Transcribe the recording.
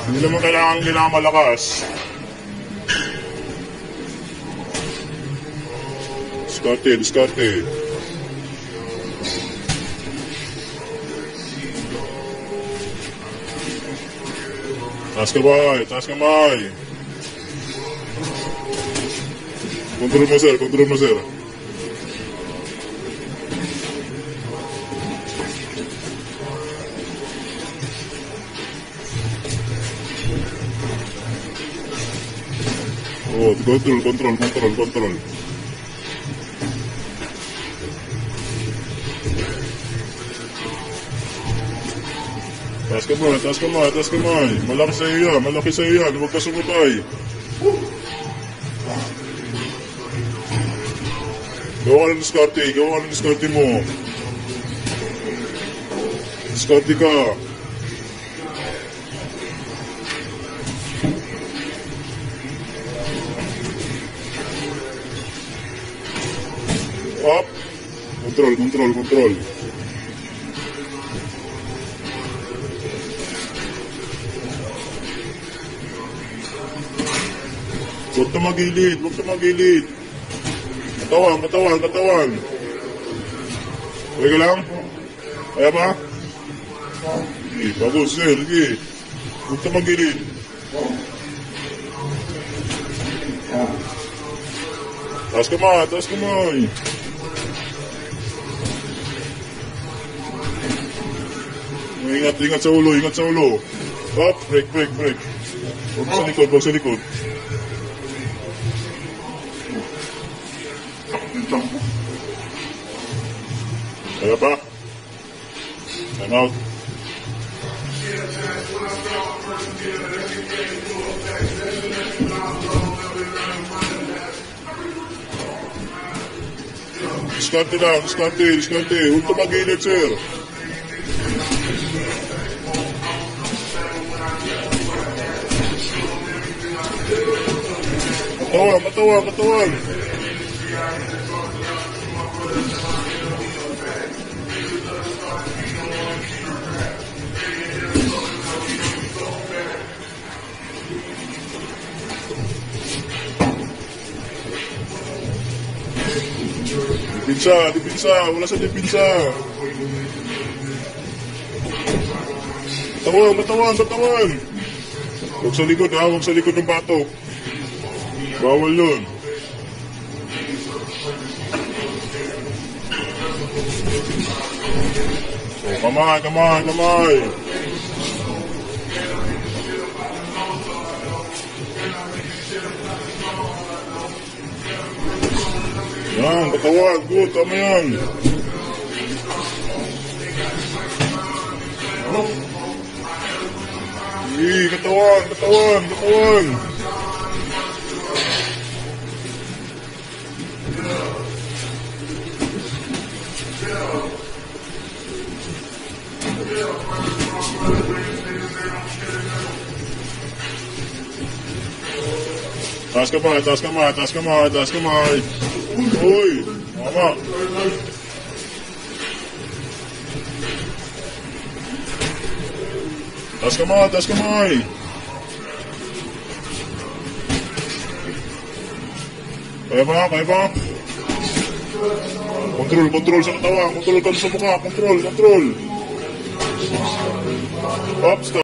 Hindi naman kailangan malakas. Diskarte. Taas kamay. Kontrol mo, sir. Oh, kontrol. Taas kamay. Malaki sa'yo yan. Huwag ka sumutay. Gawa ka ng diskarte mo. Diskarte ka. Up. Kontrol. Huwag ka magilid. Katawan. Okay ka lang? Kaya ba? Bagus, sir. Sige. Huwag ka magilid. Taas kamay. Ingat sa ulo. Up, break. Huwag sa likod. Kaya pa? Time out. Diskarte. Huwag ka magilid, sir. Katawan. Dipinsa. Wala sa dipinsa. Katawan. Huwag sa likod ng batok. Bawal yun. So, kamay. Yan, katawan. Good, tama yan. Katawan. Taas kamay. Uy, mama. Taas kamay. Kaya ba? Kontrol sa katawan. Kontrol ka sa mukha. Kontrol. Up, stop.